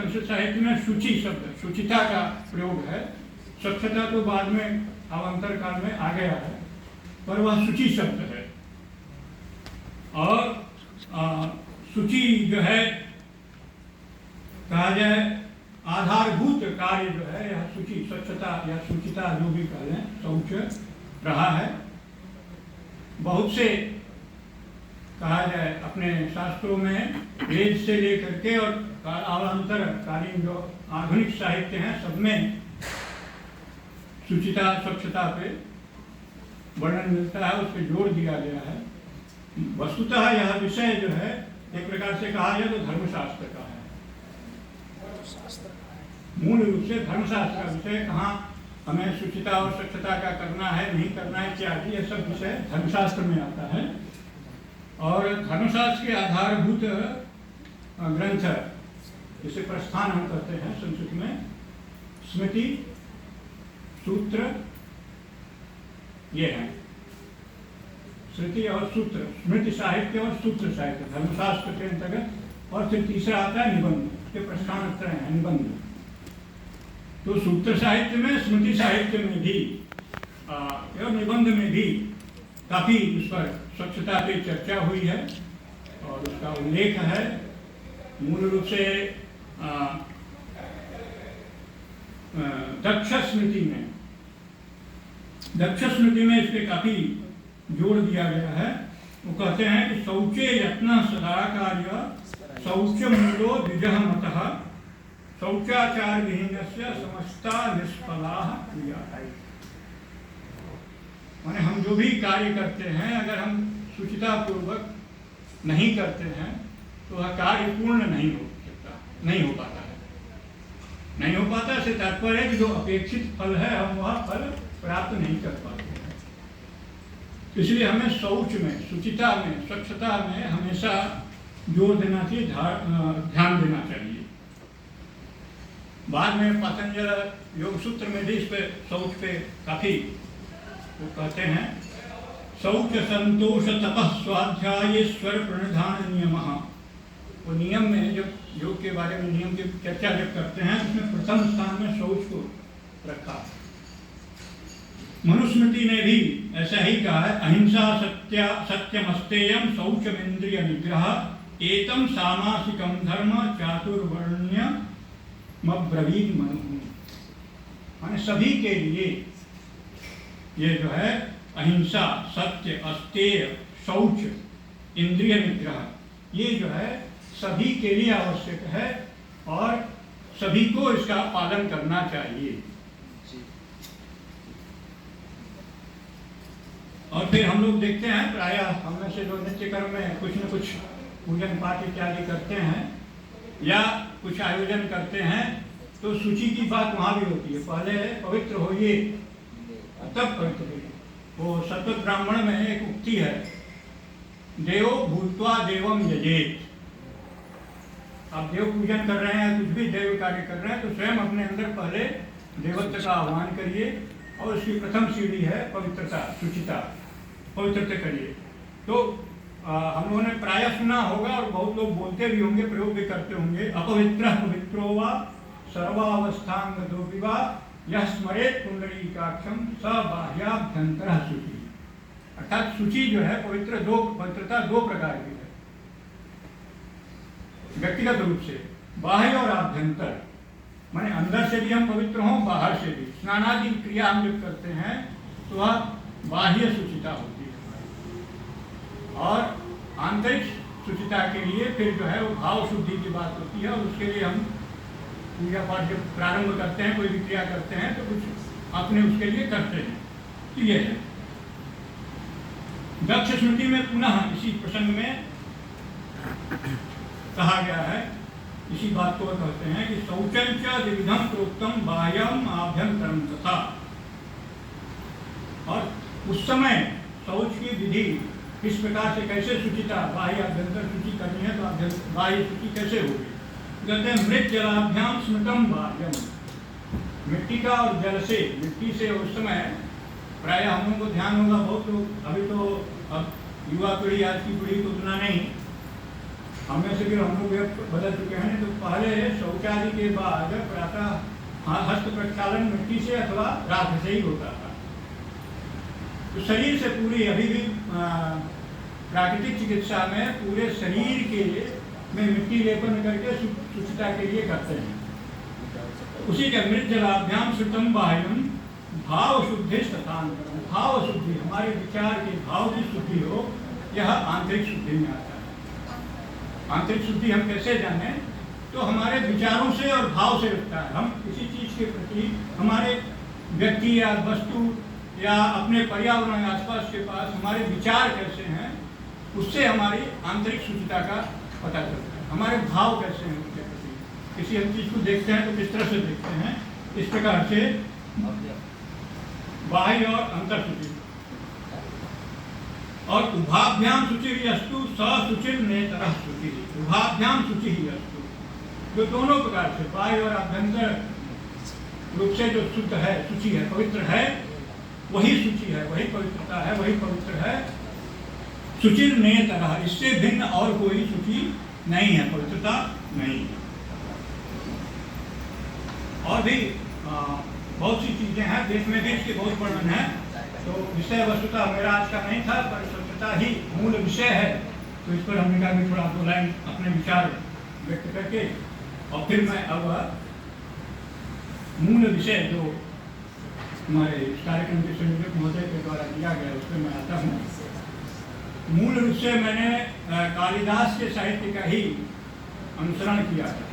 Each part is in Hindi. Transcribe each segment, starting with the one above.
संस्कृत साहित्य में शुचि शब्द, शुचिता का प्रयोग है। स्वच्छता तो बाद में अवंतर काल में आ गया है, पर वह शुचि शब्द है। और शुचि जो है, कहा जाए आधारभूत कार्य जो है, यह शुचि, स्वच्छता या शुचिता जो भी कह लें, शौच रहा है। बहुत से कहा जाए अपने शास्त्रों में वेद से लेकर के और अवान्तर कालीन जो आधुनिक साहित्य हैं, सब में शुचिता स्वच्छता पे वर्णन मिलता है, उस पर जोर दिया गया है। वस्तुतः यह विषय जो है एक प्रकार से कहा जाए तो धर्मशास्त्र का है, मूल रूप से धर्मशास्त्र का विषय। कहाँ हमें शुचिता और स्वच्छता का करना है, नहीं करना है, इत्यादि यह सब विषय धर्मशास्त्र में आता है। और धर्मशास्त्र के आधारभूत ग्रंथ, जिसे प्रस्थान हम कहते हैं संस्कृत में, स्मृति, सूत्र, ये हैं स्मृति और सूत्र। स्मृति साहित्य और सूत्र साहित्य धर्मशास्त्र के अंतर्गत। और फिर तीसरा आता है निबंध, के प्रस्थान त्रय है निबंध। तो सूत्र साहित्य में, स्मृति साहित्य में भी और निबंध में भी काफी उस पर स्वच्छता पे चर्चा हुई है और उसका उल्लेख है। मूल रूप से दक्ष स्मृति में इस पे काफी जोर दिया गया है। वो कहते हैं कि शौचे यत्न सदा कार्य शौच मूलो द्विजः मतः शौचाचार विहीनस्य समस्ता निष्फला क्रिया। माने हम जो भी कार्य करते हैं, अगर हम शुचिता पूर्वक नहीं करते हैं तो वह कार्य पूर्ण नहीं हो सकता, नहीं हो पाता है। नहीं हो पाता से तात्पर्य है कि जो अपेक्षित फल है हम वह फल प्राप्त नहीं कर पाते हैं। इसलिए हमें शौच में, शुचिता में, स्वच्छता में हमेशा जोर देना चाहिए, ध्यान देना चाहिए। बाद में पतंजलि योग सूत्र में भी इस पे शौच पे काफी वो कहते हैं, शौच संतोष तपः स्वाध्यायेश्वर प्रणिधान नियमः। वो नियम में जब योग के बारे में नियम की चर्चा जब करते हैं, उसमें प्रथम स्थान में शौच को रखा। मनुस्मृति ने भी ऐसा ही कहा है, अहिंसा सत्यमस्तेयम शौचमेन्द्रिय निग्रह एतम सामासिकम धर्म चातुर्वर्ण्य मब्रवीत मनु। माने सभी के लिए ये जो है अहिंसा, सत्य, अस्तेय, शौच, इंद्रिय निग्रह, ये जो है सभी के लिए आवश्यक है और सभी को इसका पालन करना चाहिए। और फिर हम लोग देखते हैं प्रायः हम में से जो नित्य कर्म में कुछ न कुछ पूजन पाठ इत्यादि करते हैं या कुछ आयोजन करते हैं, तो शुचि की बात वहाँ भी होती है। पहले पवित्र होइए तब पवित्र होइए। वो सत्व ब्राह्मण में एक उक्ति है, देवो भूत्वा देवम यजेत। आप देव पूजन कर रहे हैं, कुछ भी देव कार्य कर रहे हैं, तो स्वयं अपने अंदर पहले देवत्व का आह्वान करिए और उसकी प्रथम सीढ़ी है पवित्रता, शुचिता, पवित्रता करिए। तो हम लोगों ने प्रायः सुना होगा और बहुत लोग बोलते भी होंगे, प्रयोग भी करते होंगे, अपवित्र पवित्रो वा सर्वावस्थांग दोपिवा यह स्मरेत पुंडरीकाक्षम स बाह्याभ्यंतरः शुचि। अर्थात शुचि जो है पवित्रता दो प्रकार की है, व्यक्तिगत रूप से बाह्य और आभ्यंतर। माने अंदर से भी हम पवित्र हों, बाहर से भी। स्नानादि क्रिया हम जब करते हैं तो वह बाह्य शुचिता होती है हमारी, और आंतरिक शुचिता के लिए फिर जो है वो भाव शुद्धि की बात होती है। और उसके लिए हम पूजा पाठ जब प्रारंभ करते हैं, कोई भी क्रिया करते हैं, तो कुछ अपने उसके लिए करते हैं। तो ये है दक्ष स्मृति में पुनः इसी प्रसंग में कहा गया है, इसी बात को कहते हैं कि शौचंच द्विविधम प्रोक्तम बाह्यम आभ्यंतरम तथा। और उस समय शौच की विधि किस प्रकार से, कैसे शुचिता बाह्य आभ्यंतर शुचि करनी है, तो बाह्य शुचि कैसे होगी। कहते हैं मृत जलाभ्याम स्मृतम बाह्यम। मिट्टी का और जल से, मिट्टी से उस समय प्रायः हम लोगों को ध्यान होगा, बहुत लोग अभी तो अब युवा पीढ़ी, आज की पीढ़ी को उतना नहीं, हमें से भी हम लोग बदल चुके हैं। तो पहले शौच शौचादि के बाद प्रातः हस्त प्रक्षालन मिट्टी से अथवा राख से ही होता था। तो शरीर से पूरी अभी भी प्राकृतिक चिकित्सा में पूरे शरीर के में मिट्टी लेपन करके शुचिता के लिए करते हैं। उसी के मृत जलाभ्याम श्रुतम बाह्यम भाव शुद्धि स्थानांतरम। भाव शुद्धि, हमारे विचार के भाव की शुद्धि हो, यह आंतरिक शुद्धि में आता है। आंतरिक शुद्धि हम कैसे जाने? तो हमारे विचारों से और भाव से लगता है। हम किसी चीज के प्रति हमारे व्यक्ति या वस्तु या अपने पर्यावरण आसपास के पास हमारे विचार कैसे हैं, उससे हमारी आंतरिक शुचिता का पता चलता है। हमारे भाव कैसे हैं उनके प्रति, किसी हम चीज को देखते हैं तो किस तरह से देखते हैं, इस प्रकार से बाह्य और अंतर शुचि। और उभाभ्याम शुचि अस्तु सशुचिर नेतरः शुचि। उभाभ्याम शुचि ही अस्तु, जो दोनों प्रकार से बाह्य और आभ्यंतर रूप से जो शुद्ध है, शुचि है, पवित्र है, वही शुचि है, वही पवित्रता है, वही पवित्र है। शुचिर नेतरः, इससे भिन्न और कोई शुचि नहीं है, पवित्रता नहीं है। और भी बहुत सी चीजें हैं, देश में भी इसके बहुत वर्णन है। तो विषय वस्तुता मेरा आज का नहीं था, पर स्वच्छता ही मूल विषय है। तो इस पर हमने कहा कि थोड़ा 2 लाइन अपने विचार व्यक्त करके और फिर मैं अब मूल विषय जो हमारे इस कार्यक्रम के संयोजक महोदय के द्वारा दिया गया उस पर मैं आता हूँ। मूल रूप से मैंने कालिदास के साहित्य का ही अनुसरण किया है।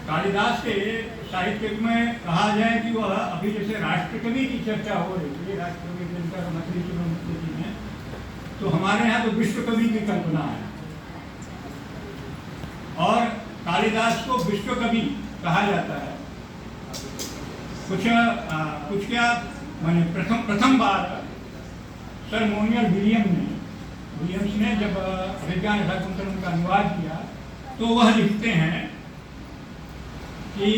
कालिदास के साहित्य में कहा जाए कि वह अभी जैसे राष्ट्रकवि की चर्चा हो रही है, राष्ट्रकवि जिनका मछली जी हैं, तो हमारे यहाँ तो विश्वकवि की कल्पना है और कालिदास को विश्वकवि कहा जाता है। कुछ क्या माने प्रथम बार सर मोनियल विलियम्स ने जब अभिज्ञान शाकुंतलम का अनुवाद किया तो वह लिखते हैं कि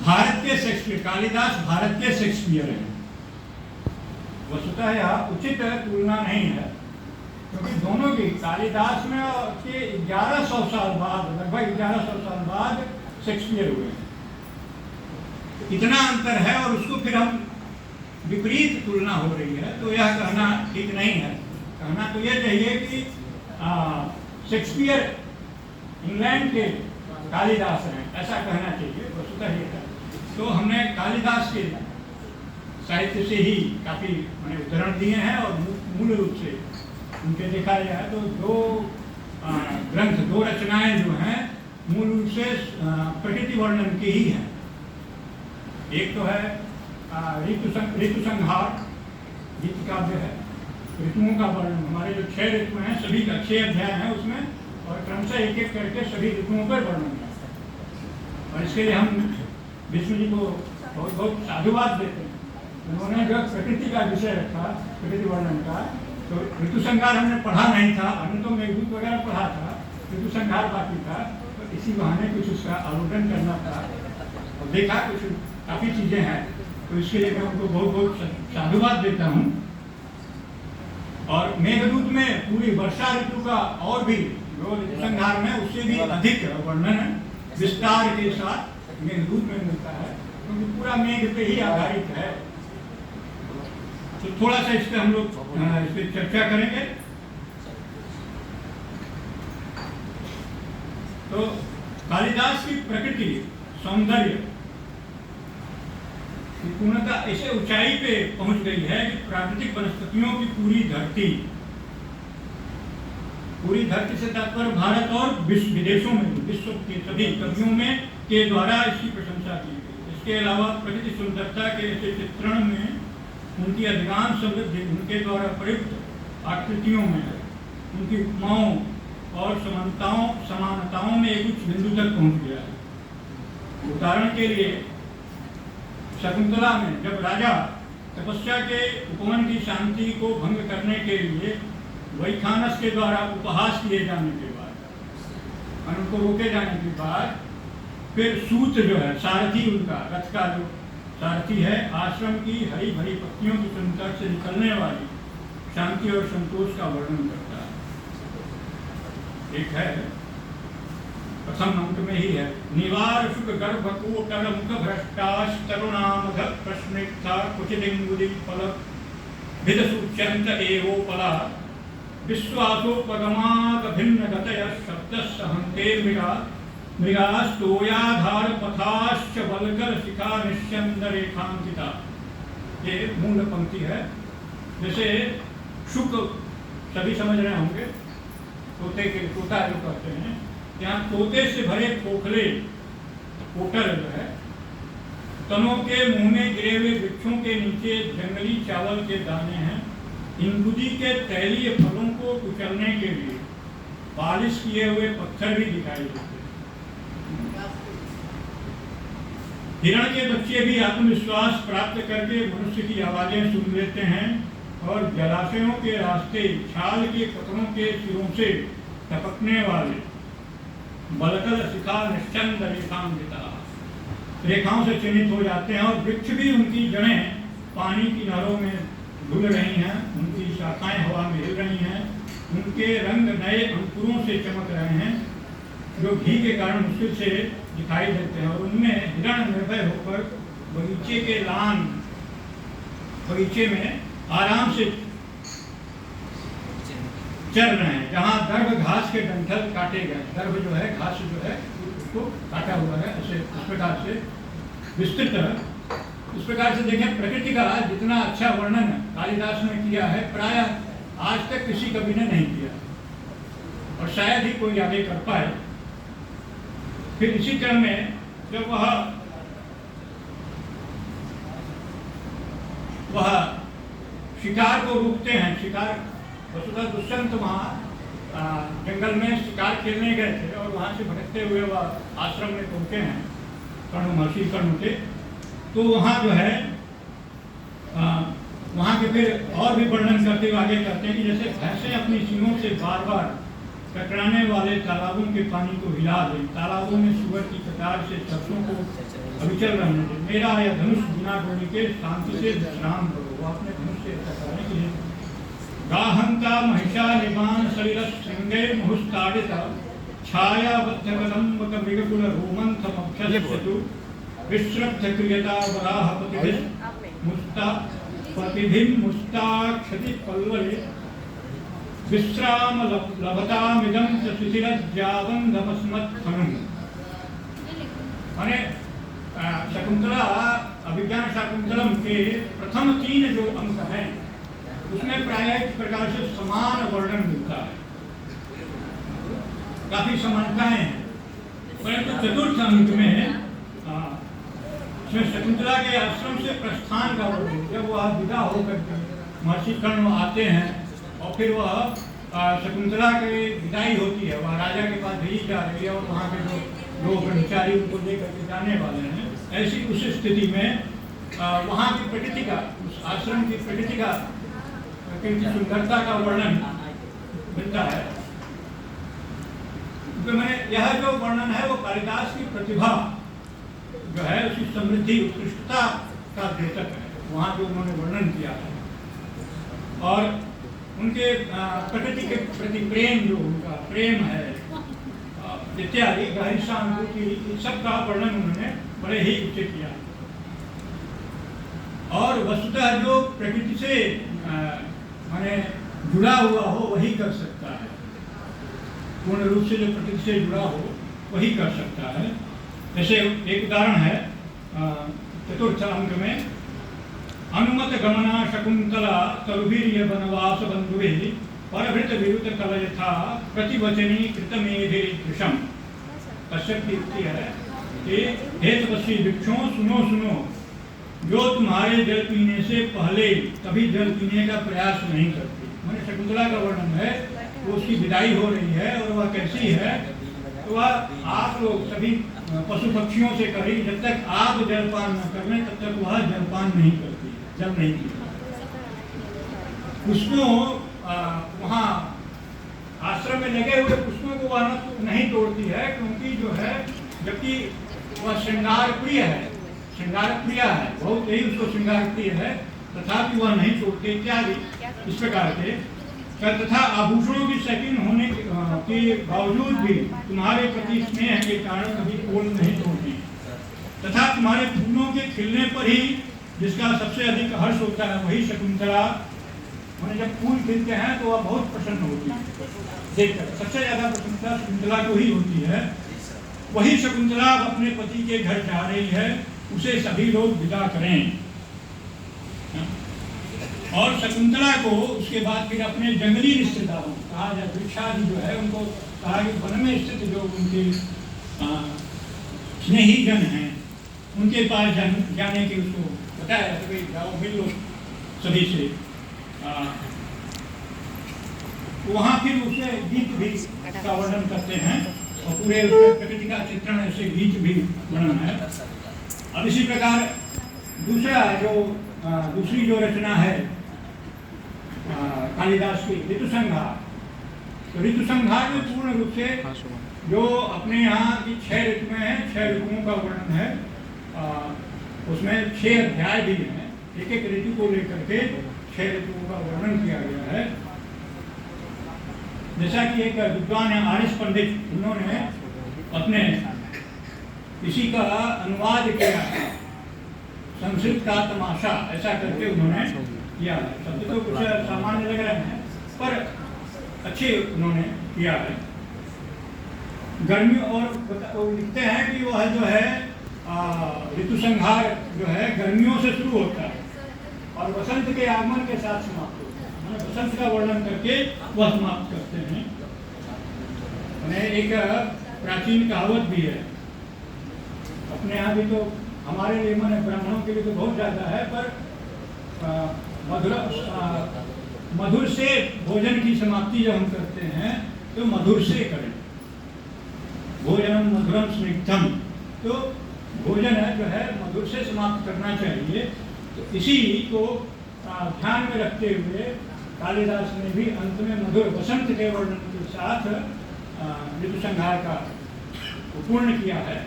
भारत के शेक्सपियर, कालिदास भारत के शेक्सपियर हैं। वस्तुतः यह उचित तुलना नहीं है, क्योंकि दोनों की कालिदास में के 1100 साल बाद, लगभग 1100 साल बाद शेक्सपियर हुए हैं। इतना अंतर है और उसको फिर हम विपरीत तुलना हो रही है, तो यह कहना ठीक नहीं है। कहना तो यह चाहिए कि शेक्सपियर इंग्लैंड के कालिदास हैं, ऐसा कहना चाहिए। वस्तुतः ये है। तो हमने कालिदास के साहित्य से ही काफी मैंने उदाहरण दिए हैं और मूल रूप से उनके देखा जाए तो 2 ग्रंथ, 2 रचनाएं जो हैं मूल रूप से प्रकृति वर्णन की ही हैं। एक तो है ऋतु संहार, गीत काव्य है, ऋतुओं का वर्णन। हमारे जो 6 ऋतु हैं सभी का 6 अध्याय हैं उसमें, और क्रमशः एक एक करके सभी ऋतुओं पर वर्णन है। और इसके लिए हम विष्णु जी को बहुत बहुत साधुवाद देते हैं। उन्होंने जो प्रकृति का विषय रखा, प्रकृति वर्णन का, तो ऋतु संहार हमने पढ़ा नहीं था, हमने तो मेघदूत वगैरह पढ़ा था, ऋतु संहार बाकी था। तो इसी बहाने कुछ उसका अवलोकन करना था और देखा कुछ काफ़ी चीज़ें हैं, तो इसके लिए मैं उनको बहुत बहुत साधुवाद देता हूँ। और मेघदूत में पूरी वर्षा ऋतु का और भी जो ऋतु संहार में उससे भी अधिक वर्णन विस्तार के साथ मेघदूत में मिलता है, क्योंकि पूरा मेघ पे ही आधारित है। तो थोड़ा सा इस पर हम लोग इस पर चर्चा करेंगे। तो कालिदास की प्रकृति, सौंदर्य पूर्णतः ऐसे ऊंचाई पे पहुंच गई है कि प्राकृतिक वनस्पतियों की पूरी धरती से तात्पर्य भारत और विदेशों में, विश्व के सभी कवियों में के द्वारा इसकी प्रशंसा की गई। इसके अलावा प्रकृति सुंदरता के ऐसे चित्रण में उनकी अधिकांश समृद्धि उनके द्वारा प्रयुक्त आकृतियों में है। उनकी उपमाओं और समानताओं में एक उच्च बिंदु तक पहुंच गया है। उदाहरण के लिए शकुंतला में जब राजा तपस्या के उपवन की शांति को भंग करने के लिए वैखानस के द्वारा उपहास किए जाने के बाद और उनको रोके जाने के बाद फिर सूत जो है सारथी, उनका रथ का जो सारथी है, आश्रम की हरी भरी पत्तियों की सुंदरता से निकलने वाली शांति और संतोष का वर्णन करता है। एक है प्रथम अंक में ही है। निवार शुक गर्भ कोटर मुख भ्रष्टाश तरुणाम प्रश्निष्ठा कुचिलिंगुली फल भिदसुच्यंत एवोपला विश्वासोपगमात भिन्न गतय शब्द सहंते मृगास्तोयाधार पथाश्च बलकर शिखा निश्चंद रेखांकिता। ये मूल पंक्ति है। जैसे शुक सभी समझ रहे होंगे, तोते के तोता जो कहते हैं, यहाँ तोते से भरे खोखले कोटर जो है, तनों के मुंह में गिरे हुए वृक्षों के नीचे जंगली चावल के दाने हैं। इंगुदी के तैलीय फलों को कुचलने के लिए पालिश किए हुए पत्थर भी दिखाई देते हैं। हिरण के बच्चे भी आत्मविश्वास प्राप्त करके मनुष्य की आवाजें सुन लेते हैं और जलाशयों के रास्ते छाल के कपड़ों के सिरों से टपकने वाले बलकल शिखा निश्चंद रेखांकिता रेखाओं से चिन्हित हो जाते हैं। और वृक्ष भी उनकी जड़ें पानी की नहरों में धुल रही हैं, उनकी शाखाएं हवा में हिल रही हैं, उनके रंग नए अंकुरों से चमक रहे हैं जो घी के कारण मुश्किल से दिखाई देते हैं। और उनमें हिरण निर्भय होकर बगीचे में आराम से चल रहे हैं। जहाँ दर्भ घास के डंठल काटे गए, दर्भ जो है घास जो है उसको काटा हुआ है, ऐसे इस प्रकार से विस्तृत। इस प्रकार से देखें, प्रकृति का जितना अच्छा वर्णन कालिदास ने किया है प्रायः आज तक किसी कवि ने नहीं किया और शायद ही कोई आगे कर पाए। फिर इसी क्रम में जब वह शिकार को रोकते हैं, शिकार वसुधा दुष्यंत वहाँ जंगल में शिकार खेलने गए थे और वहाँ से भटकते हुए वह आश्रम में पहुँचे हैं महर्षि कर्ण के। तो वहाँ जो है वहाँ के फिर और भी वर्णन करते हुए आगे करते हैं कि जैसे भैंसें अपनी सींगों से बार बार टकराने वाले तालाबों के पानी को हिला दें, तालाबों में सुअर की कतार से सरसों को अविचल रहने दें, मेरा यह धनुष बिना डोरी के शांति से विश्राम करो। वो अपने धनुष से ऐसा करें कि गाहंता महिषा निबान शरीर श्रृंगे मुहुस्ताड़ित छायाबद्ध कदम्बक मृगकुल रोमंथ मक्षसु विश्रब्ध क्रियता वराह प्रतिभिम मुस्ताक्षति पल्वले विश्राम लभतामिदं च शिशिरज्जावन्दमस्मत्थनुम्। माने शकुंतला अभिज्ञान शाकुंतलम के प्रथम 3 जो अंक हैं उसमें प्रायः इस प्रकार से समान वर्णन मिलता है, काफी समानताएं हैं। परंतु चतुर्थ अंक में शकुंतला के आश्रम से प्रस्थान का वर्णन, जब वह विदा होकर महर्षि कर्ण आते हैं और फिर वह शकुंतला की विदाई होती है, वह राजा के पास भेजी जा रही है और वहाँ के जो लोग ब्रह्मचारी उनको लेकर के जाने वाले हैं, ऐसी उस स्थिति में वहाँ की प्रकृति का, उस आश्रम की प्रकृति का, सुंदरता का वर्णन मिलता है। तो मैंने यह जो वर्णन है वो कालिदास की प्रतिभा जो है उसकी समृद्धि उत्कृष्टता का द्योतक है, वहाँ जो उन्होंने वर्णन किया है। और उनके प्रकृति के प्रति प्रेम, जो उनका प्रेम है इत्यादि गहरी सहानुभूति, सबका वर्णन उन्होंने बड़े ही उचित किया। और वस्तुतः जो प्रकृति से माने जुड़ा हुआ हो वही कर सकता है, पूर्ण रूप से जो प्रकृति से जुड़ा हो वही कर सकता है। जैसे एक उदाहरण है चतुर्थ अंक में, अनुमत गमना शकुंतला तरुवीर्य वनवास बंधुवे परभृत विरुद्ध कलयथा प्रतिवचनी कृतमेधिदृशम। कश्यप की युक्ति है कि हे तपस्वी वृक्षों सुनो सुनो, जो तुम्हारे जल पीने से पहले कभी जल पीने का प्रयास नहीं करती। मैंने शकुंतला का वर्णन है, वो उसकी विदाई हो रही है और वह कैसी है, तो वह आप लोग सभी पशु पक्षियों से कही जब तक आप जलपान न कर लें तब तक वह जलपान नहीं करती, जल नहीं पीती। पुष्पों वहाँ आश्रम में लगे हुए पुष्पों को वह नहीं तोड़ती है, क्योंकि जो है जबकि वह श्रृंगार प्रिय है, श्रृंगार प्रिय है, बहुत ही उसको श्रृंगार प्रिय है, तथापि वह नहीं तोड़ती इत्यादि इस प्रकार के तथा आभूषणों की शौकीन होने के बावजूद भी तुम्हारे प्रति स्नेह के कारण कभी पूर्ण नहीं तोड़ती, तथा तुम्हारे फूलों के खिलने पर ही जिसका सबसे अधिक हर्ष होता है वही शकुंतला, मैंने जब फूल खिलते हैं तो वह बहुत प्रसन्न होती है देखकर, सबसे ज्यादा प्रसन्नता शकुंतला को ही होती है। वही शकुंतला अपने पति के घर जा रही है, उसे सभी लोग विदा करें। और शकुंतला को उसके बाद फिर अपने जंगली रिश्तेदारों कहा जाए, वृक्षादि जो है उनको कहा कि वन में स्थित जो उनके स्नेही जन हैं उनके पास जाने की उसको बताया कि जाओ मिल लो सभी से। वहाँ फिर उसे गीत भी का वर्णन करते हैं और पूरे प्रकृति का चित्रण ऐसे गीत भी वर्णन है। अब इसी प्रकार दूसरी जो रचना है कालिदास की ऋतुसंहार, तो ऋतुसंहार में पूर्ण रूप से जो अपने यहाँ की 6 ऋतुएं हैं, 6 ऋतुओं का वर्णन है। उसमें 6 अध्याय भी हैं, एक एक ऋतु को लेकर के 6 ऋतुओं का वर्णन किया गया है। जैसा कि एक विद्वान है आरिश पंडित, उन्होंने अपने इसी का अनुवाद किया, संस्कृत का तमाशा ऐसा करके उन्होंने किया है। शब्द तो कुछ सामान्य लग रहे हैं पर अच्छे उन्होंने किया है। गर्मी और लिखते हैं कि वह जो है ऋतुसंहार जो है गर्मियों से शुरू होता है और वसंत के आगमन के साथ समाप्त होता है। वसंत का वर्णन करके वह समाप्त करते हैं। एक प्राचीन कहावत भी है अपने यहाँ भी, तो हमारे लिए माने ब्राह्मणों के लिए तो बहुत ज्यादा है, पर मधुर से भोजन की समाप्ति जब हम करते हैं तो मधुर से करें। भोजनम मधुरम स्निग्धम, तो भोजन है जो है मधुर से समाप्त करना चाहिए। तो इसी को ध्यान में रखते हुए कालिदास ने भी अंत में मधुर वसंत के वर्णन के साथ ऋतुसंहार का पूर्ण किया है।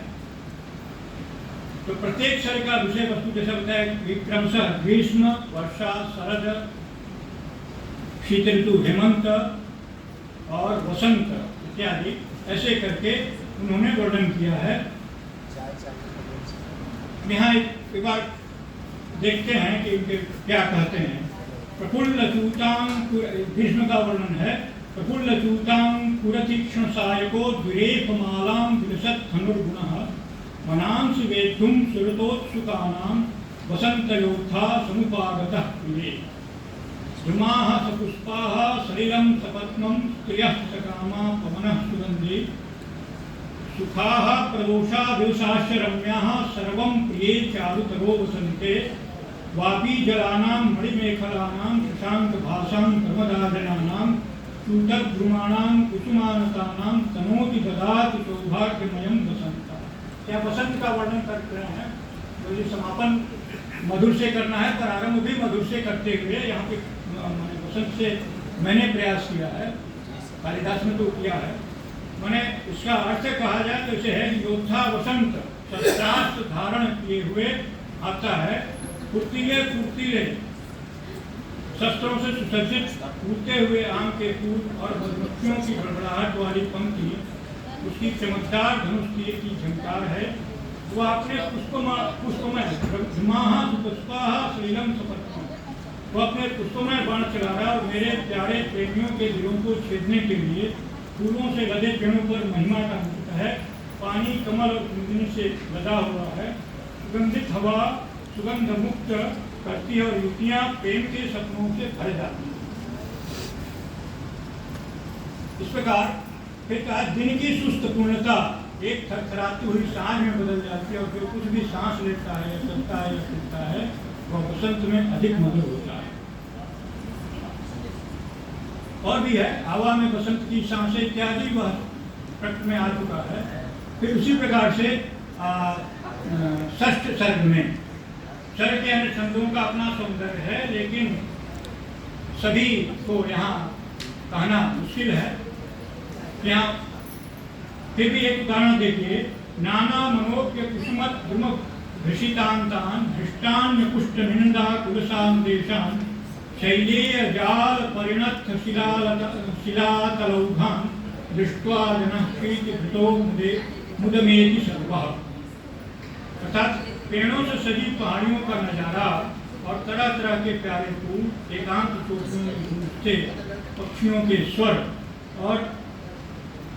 तो प्रत्येक शर का विषय वस्तु जैसा बताया क्रमशः ग्रीष्म, वर्षा, शरद, शीत ऋतु, हेमंत और वसंत इत्यादि ऐसे करके उन्होंने वर्णन किया है। यहाँ एक बार देखते हैं कि इनके क्या कहते हैं। प्रफुल्ल चूतां, ग्रीष्म का वर्णन है। प्रफुल्ल चूतां पुरतीक्ष्ण सायको द्विरेफमालां विलसत् धनुर्गुणः मनांसि वेद्धुं सुरतोत्सुकानां वसन्तयोद्धा समुपागतः प्रिये। द्रुमाः सपुष्पाः सलिलं सपद्मं स्त्रियः सकामा पवनः सुगन्धे सुखाः प्रदोषा दिवसाश्च रम्याः सर्वं प्रिये चारुतरो वसन्ते। वापी जलानां मणिमेखलानां शशाङ्कभासां प्रमदाजनानां चूतद्रुमाणां कुसुमानतानां तनोति ददाति सौभाग्यमयं वसन्तः। क्या वसंत का वर्णन कर रहे हैं। तो ये समापन मधुर से करना है पर आरंभ भी मधुर से करते हुए यहाँ पे वसंत से मैंने प्रयास किया है, कालिदास ने तो किया है। मैंने इसका अर्थ कहा जाए तो इसे है योद्धा वसंत शस्त्रास्त्र धारण किए हुए आता है, फुर्तीले फुर्तीले शस्त्रों से सुसज्जित उड़ते हुए आम के फूल और मधुमक्खियों की बड़बड़ाहट वाली पंक्ति उसकी चमकदार धनुष की झंकार है। वह अपने पुष्पमय श्रीलम सपत्म, वो अपने पुष्पमय बाण चला रहा और मेरे प्यारे प्रेमियों के दिलों को छेदने के लिए फूलों से लदे पेड़ों पर महिमा का नृत्य है। पानी कमल और कुंदनी से लदा हुआ है। सुगंधित हवा सुगंध मुक्त करती है और युवतियां प्रेम के सपनों से भर जाती हैं। इस प्रकार फिर कहा दिन की सुस्त पूर्णता एक थरथराती हुई सांझ में बदल जाती है और जो कुछ भी सांस लेता है या चलता है या फिरता है वह वसंत में अधिक मधुर होता है। और भी है हवा में बसंत की सांसें इत्यादि वह प्रकट में आ चुका है। फिर उसी प्रकार से षष्ठ सर्ग में सर्ग के अन्य छंदों का अपना सौंदर्य है लेकिन सभी को यहाँ कहना मुश्किल है। यहाँ फिर भी एक उदाहरण देखिए। नाना मनोज्ञ कुसुमत द्रुम घृषितांतान धृष्टान्य पुष्ट निंदा कुलसाम देशान शैलेय जाल परिणत शिलातलौघान् दृष्ट्वा जनः प्रीतिभृतो मुदमेति सर्वः। अर्थात पेड़ों से सजी पहाड़ियों का नजारा और तरह तरह के प्यारे फूल, एकांत चोटियों में गूंजते पक्षियों के स्वर और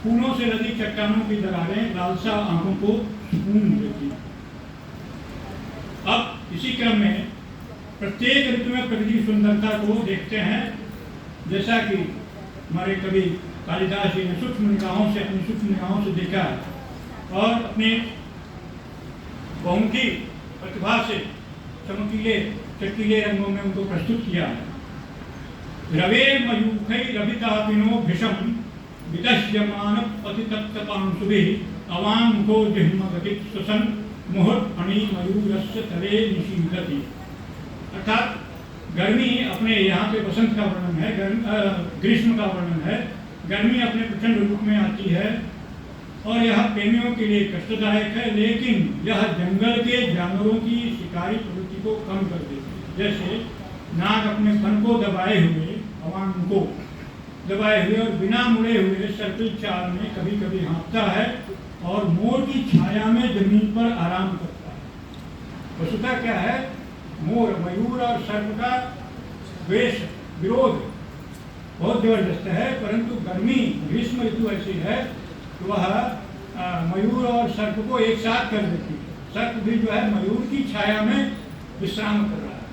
फूलों से लदी चट्टानों की दरारें लालसा आंखों को सुकून देती। अब इसी क्रम में प्रत्येक ऋतु में प्रकृति सुंदरता को देखते हैं, जैसा कि हमारे कवि कालिदास जी ने सूक्ष्म निगाहों से अपनी सूक्ष्म निगाहों से देखा है और अपने बहुमुखी प्रतिभा से चमकीले चटकीले रंगों में उनको प्रस्तुत किया है। रवे मयूखै रवितापिनो भीषम विदश्यमान पतितप्तपांशुभिः अवाङ्मुखो जिह्मगतिः स्वसन मुहुर्फणी मयूरस्य तले निशीलति। अर्थात गर्मी अपने यहाँ पे वसंत का वर्णन है, ग्रीष्म का वर्णन है। गर्मी अपने प्रचंड रूप में आती है और यह प्रेमियों के लिए कष्टदायक है, लेकिन यह जंगल के जानवरों की शिकारी प्रवृत्ति को कम कर देती है। जैसे नाग अपने फन को दबाए हुए, अवांग को दबाए हुए और बिना मुड़े हुए सर्पिल चाल में कभी कभी हाँफता है और मोर की छाया में जमीन पर आराम करता है। वस्तुतः क्या है, मोर, मयूर और सर्प का द्वेष, विरोध बहुत जबरदस्त है, परंतु गर्मी ग्रीष्म ऋतु ऐसी है कि वह मयूर और सर्प को एक साथ कर देती है। सर्प भी जो है मयूर की छाया में विश्राम कर रहा है।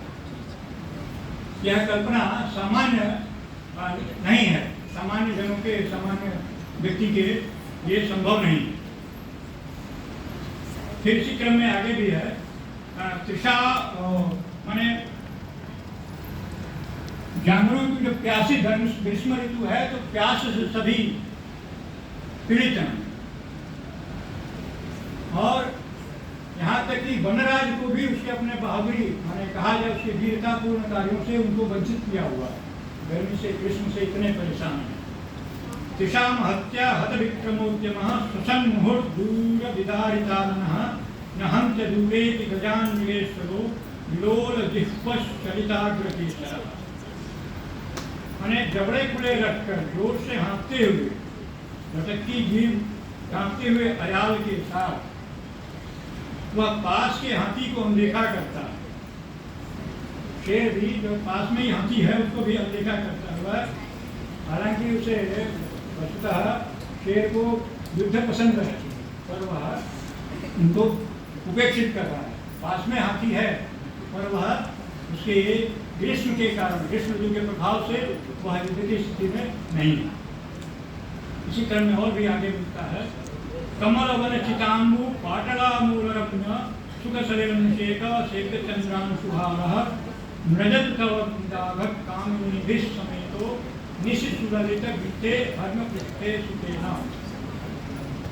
यह कल्पना सामान्य नहीं है, सामान्य जनों के, सामान्य व्यक्ति के ये संभव नहीं है। फिर इसी क्रम में आगे भी है तृषा, माने जानवरों की जो प्यासी ग्रीष्म ऋतु है तो प्यास से सभी पीड़ित हैं और यहाँ तक कि वनराज को भी उसके अपने बहादुरी, माने कहा जाए उसके वीरतापूर्ण कार्यों से उनको वंचित किया हुआ है। गर्मी से, ग्रीष्म से इतने परेशान हैं। तिषाम हत्या हत विक्रमोद्यमः स्वसन मुहुर्दूर विदारिताननः न हंत दूरेति गजान्वेश्वरो विलोल जिह्वश्चलिताग्रकेशरः। माने जबड़े खुले रखकर जोर से हाँफते हुए, लटकती जीभ हाँफते हुए अयाल के साथ वह पास के हाथी को अनदेखा करता है। शेर भी जो पास में ही हाथी है उसको भी अनदेखा करता हुआ, हालांकि उसे वस्तुतः शेर को युद्ध पसंद है पर वह उनको उपेक्षित कर रहा है। पास में हाथी है पर वह उसके ग्रीष्म के कारण, ग्रीष्म ऋतु के प्रभाव से वह युद्ध की स्थिति में नहीं है। इसी क्रम में और भी आगे मिलता है कमल वन चितांबु पाटलामूलरत्न सुख सलिलंशेक शेख चंद्रांशुभारः मृजत तव दाघट कामिनी समेतो निशिसुललित वित्ते धर्म पृष्ठे सुतेना।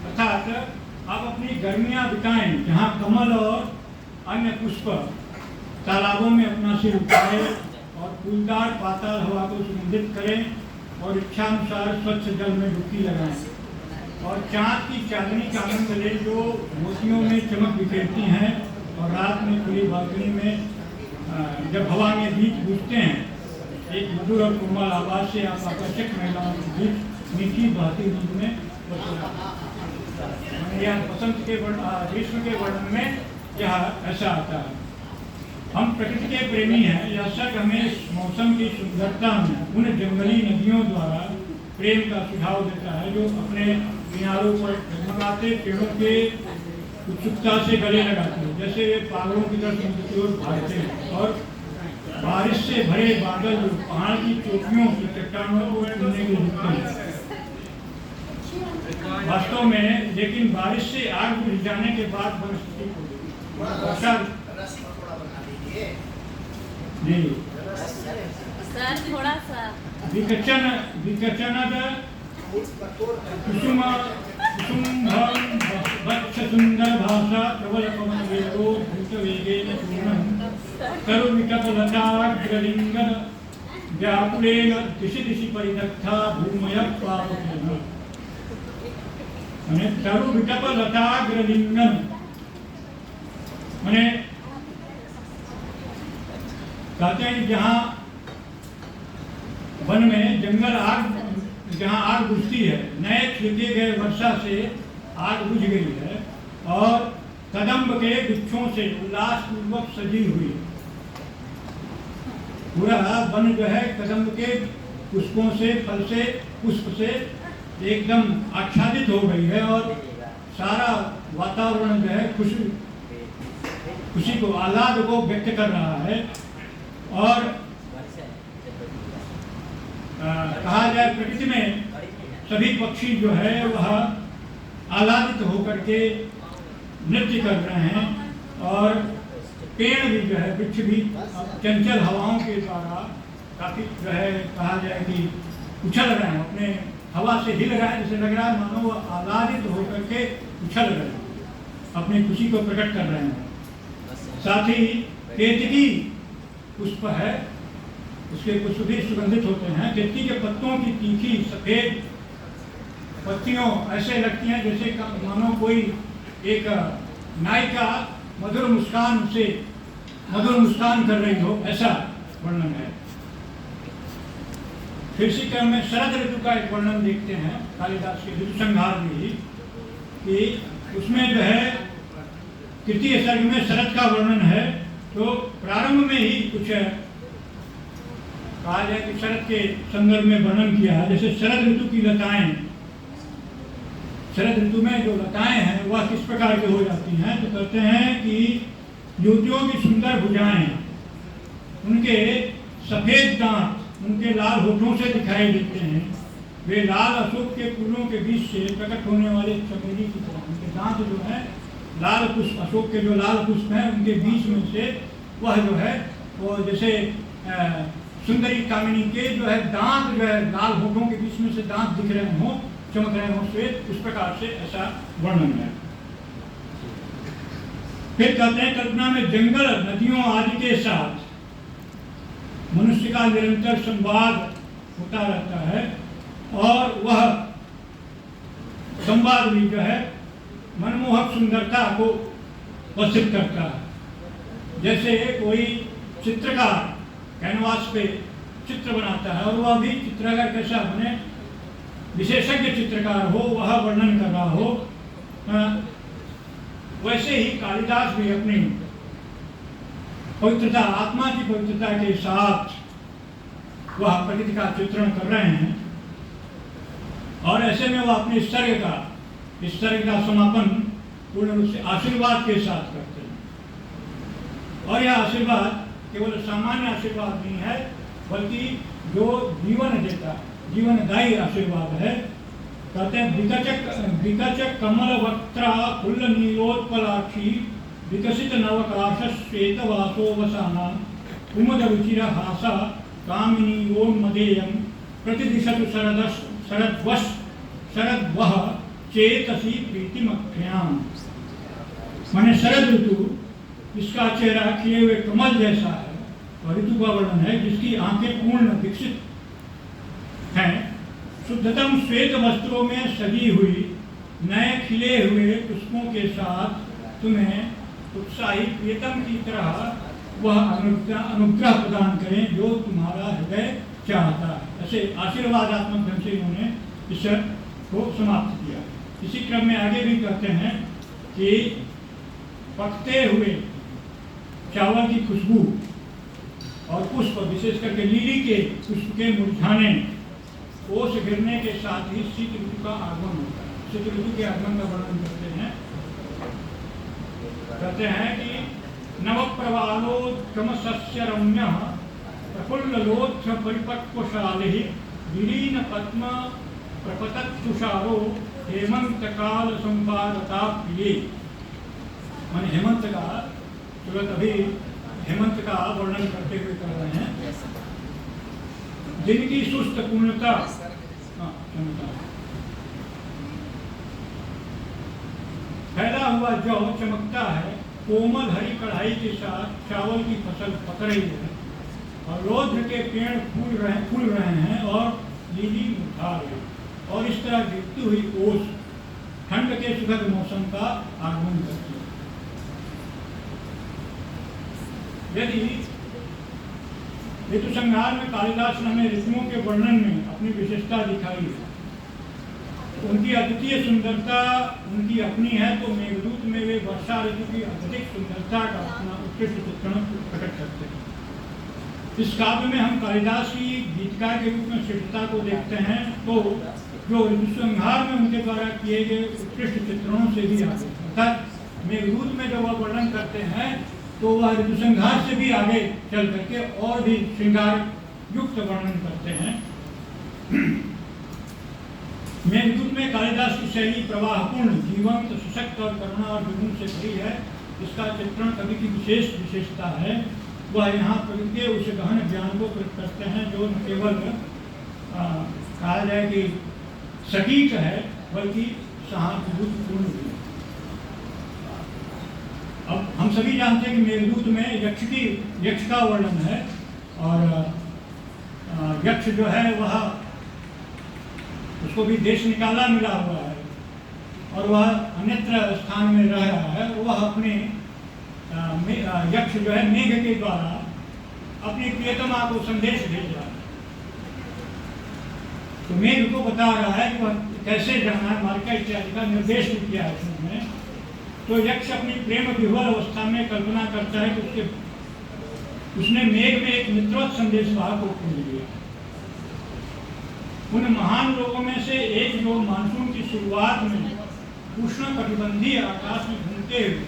अर्थात आप अपनी गर्मियां बिताएं जहाँ कमल और अन्य पुष्प तालाबों में अपना सिर उठाए और फूलदार पाताल हवा को सुगंधित करें और इच्छानुसार स्वच्छ जल में डुबकी लगाएं और चाँद की चांदनी का आनंद ले जो मोतियों में चमक बिखेरती हैं और रात में खुली बालकनी में जब हवा में बीज गूंजते हैं एक मधुर और कोमल आवाज से आप आकर्षक महिलाओं के बीच मीठी बहती नींद में यह बसंत के ग्रीष्म के वर्णन में यह ऐसा आता है। हम प्रकृति के प्रेमी हैं, यह सर्ग हमें मौसम की सुंदरता में उन जंगली नदियों द्वारा प्रेम का सुझाव देता है जो अपने किनारों पर डगमगाते पेड़ों के उत्सुकता से गले लगाते हैं, जैसे ये पागलों की तरह समुद्र की ओर भागते हैं और बारिश से भरे बादल पहाड़ की चोटियों की चट्टानों को छूने के रुकते हैं। वास्तव में लेकिन बारिश से आग बुझ जाने के बाद परिस्थिति वर्षा जी सर थोड़ा सा विकचन कुसुम वत्स सुंदर भाषा प्रबल पवन वेगो भूत वेगेन पूर्णं करु विकपलताग्रलिंगन व्याकुलेन दिशि दिशि परिदग्धा भूमय पावकेन। माने तरु विकपलताग्रलिंगन माने कहते हैं कि जहाँ वन में जंगल आग, जहाँ आग बुझती है, नए छिड़के गए वर्षा से आग बुझ गई है और कदम्ब के वृक्षों से उल्लास पूर्वक सजी हुई है। पूरा वन जो है कदम्ब के पुष्पों से, फल से, पुष्प से एकदम आच्छादित हो गई है और सारा वातावरण जो है खुशी को, आह्लाद को व्यक्त कर रहा है। और कहा जाए प्रकृति में सभी पक्षी जो है वह आह्लादित होकर के नृत्य कर रहे हैं और पेड़ भी जो है, वृक्ष भी चंचल हवाओं के द्वारा काफी जो है कहा जाए कि उछल रहे हैं, अपने हवा से हिल रहे हैं, जैसे लग रहा है मानो वो आह्लादित होकर के उछल रहे हैं, अपनी खुशी को प्रकट कर रहे हैं। साथ ही केतकी पुष्प है, उसके पुष्प भी सुगंधित होते हैं। केतकी के पत्तों की तीखी सफेद पत्तियों ऐसे लगती हैं जैसे मानो कोई एक नायिका मधुर मुस्कान कर रही हो, ऐसा वर्णन है। फिर इसी क्रम में शरद ऋतु का एक वर्णन देखते हैं कालिदास के ऋतु संहार में ही, कि उसमें जो है तृतीय सर्ग में शरद का वर्णन है। तो प्रारंभ में ही कुछ कहा जाए कि शरद के संदर्भ में वर्णन किया है, जैसे शरद ऋतु की लताएं, शरद ऋतु में जो लताएं हैं वह किस प्रकार की हो जाती हैं। तो कहते हैं कि युवतियों की सुंदर भुजाएं, उनके सफेद दांत उनके लाल होठों से दिखाई देते हैं। वे लाल अशोक के फूलों के बीच से प्रकट होने वाले चमेली की तरह, उनके दांत जो है लाल पुष्प, अशोक के जो लाल पुष्प हैं उनके बीच में से वह जो है वो जैसे सुंदरी कामिनी के जो है दांत जो है लाल होठों के बीच में से दांत दिख रहे हों, चमक रहे हों श्वेत, उस प्रकार से ऐसा वर्णन है। फिर कहते हैं कल्पना में जंगल नदियों आदि के साथ मनुष्य का निरंतर संवाद होता रहता है और वह संवाद भी जो है मनमोहक सुंदरता को प्रस्तुत करता है। जैसे कोई चित्रकार कैनवास पे चित्र बनाता है और वह भी चित्रकार कैसा बने, विशेषज्ञ चित्रकार हो, वह वर्णन कर रहा हो, वैसे ही कालिदास भी अपनी पवित्रता, आत्मा की पवित्रता के साथ वह प्रकृति का चित्रण कर रहे हैं। और ऐसे में वह अपने इस सर्ग का समापन पूर्ण रूप से आशीर्वाद के साथ करते हैं। और यह आशीर्वाद केवल सामान्य आशीर्वाद नहीं है, बल्कि जो जीवन देता, जीवनदायी आशीर्वाद है। कहते हैं विकचक कमल वक्त्रा फुल्ल नीलोत्पलाक्षी विकसित नवकाश श्वेत वासोवसाना कुमुद रुचिर हासा कामिनी ओन्मदेयम प्रतिदिशतु शरद्वह चेतसी प्रीतिमख्याम। माने शरद ऋतु, इसका चेहरा खिले हुए कमल जैसा है और ऋतु का वर्णन है जिसकी आंखें पूर्ण विकसित हैं, शुद्धतम श्वेत वस्त्रों में सजी हुई, नए खिले हुए पुष्पों के साथ तुम्हें उत्साही प्रियतम की तरह वह अनुग्रह प्रदान करें जो तुम्हारा हृदय चाहता है। ऐसे आशीर्वादात्मक ढंग से इन्होंने इस को समाप्त किया। इसी क्रम में आगे भी कहते हैं कि पकते हुए चावल की खुशबू और पुष्प, विशेष करके लीली के पुष्प के मुरझाने, ओस गिरने के साथ ही शीत ऋतु का आगमन होता है। शीत ऋतु के आगमन का वर्णन करते हैं, कहते हैं कि नव प्रवालोत्कम सस्य रम्य प्रफुल्लोत्थ परिपक्वशाली विलीन पद्म प्रपतत् तुषारो हेमंत काल संपादता प्रिय। माने हेमंत का, तुरंत अभी हेमंत का वर्णन करते हुए कर रहे हैं, जिनकी सुस्त पूर्णता, फैला हुआ जौ चमकता है, कोमल हरी कढ़ाई के साथ चावल की फसल पक रही है और रौद्र के पेड़ फूल रहे हैं और लीली मुरझा रही है। और इस तरह गिरती हुई ओस ठंड के सुखद मौसम का आगमन करती है। यदि ऋतुसंहार में कालिदास ने हमें ऋतुओं के वर्णन में अपनी विशेषता दिखाई है। उनकी अद्वितीय सुंदरता उनकी अपनी है, तो मेघदूत में वे वर्षा ऋतु की अत्यधिक सुंदरता का अपना उत्कृष्ट चित्रण प्रकट करते हैं। इस काव्य में हम कालिदास की गीतकार के रूप में श्रेष्ठता को देखते हैं, तो जो ऋतुसंहार में उनके द्वारा किए गए उत्कृष्ट चित्रणों से भी आगे, अर्थात मेघदूत में जो वह वर्णन करते हैं तो वह ऋतुसंहार से भी आगे चल करके और भी श्रृंगार युक्त वर्णन करते हैं। मेघदूत में कालिदास की शैली प्रवाहपूर्ण, जीवंत, सशक्त और करुणा और जुनून से भरी है। इसका चित्रण कवि की विशेष विशेषता है। वह यहाँ प्रकृति के उस गहन ज्ञान को प्रकट करते हैं जो न केवल कहा जाए कि सटीक है, बल्कि सहानुभूतिपूर्ण भी है। अब हम सभी जानते हैं कि मेघदूत में यक्ष का वर्णन है, और यक्ष जो है वह उसको भी देश निकाला मिला हुआ है और वह अन्यत्र स्थान में रह रहा है। वह अपने यक्ष जो है मेघ के द्वारा अपनी प्रियतमा को संदेश भेज रहा है। तो मेघ को बता रहा है कि वह कैसे जाना है, मार्ग इत्यादि का निर्देश भी किया है उसने। तो यक्ष अपनी प्रेम विह्वल अवस्था में कल्पना करता है कि उसने मेघ में एक मित्रवत संदेश वाहक को खोज लिया। उन महान लोगों में से एक जो मानसून की शुरुआत में उष्ण कटिबंधीय आकाश में घूमते हुए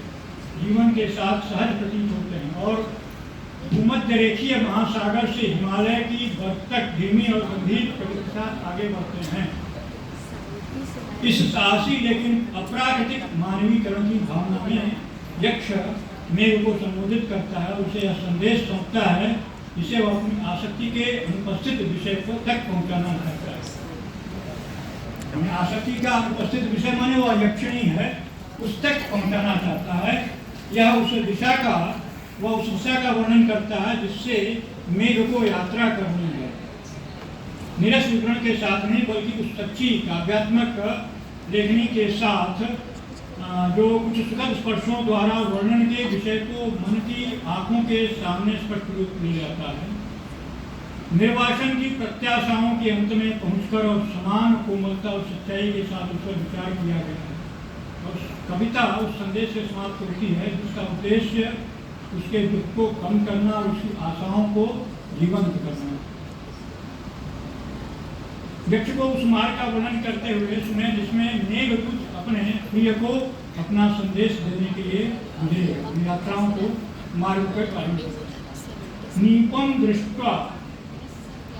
जीवन के साथ सहज प्रतीत होते हैं और भूमध्य रेखीय महासागर से हिमालय की बर्फ तक धीमी और गंभीर गति के साथ आगे बढ़ते हैं। इस साहसी लेकिन अप्राकृतिक मानवीकरण की भावना में यक्ष मेघ को संबोधित करता है, उसे यह संदेश सौंपता है जिसे वह अपनी आसक्ति के अनुपस्थित विषय को तक पहुंचाना चाहता है। आसक्ति का अनुपस्थित विषय माने वह यक्षिणी है, उस तक पहुंचाना चाहता है। यह उस दिशा का वर्णन करता है जिससे मेघ को यात्रा करनी है। निरस विवरण के साथ नहीं, बल्कि उस सच्ची काव्यात्मक लेखनी के साथ जो कुछ सुखद स्पर्शों द्वारा वर्णन के विषय को मन की आंखों के सामने स्पष्ट रूप मिल जाता है। निर्वासन की प्रत्याशाओं के अंत में पहुंचकर और समान कोमलता और सच्चाई के साथ उस पर विचार किया गया है और कविता उस संदेश से समाप्त होती है जिसका उद्देश्य उसके दुख को कम करना और उसकी आशाओं को जीवंत करना। यक्ष को उस मार्ग का वर्णन करते हुए सुने जिसमें मेघदूत अपने प्रिय को अपना संदेश देने के लिए मुझे यात्राओं को मार्ग पर पाएंगे। नीपम दृष्टवा,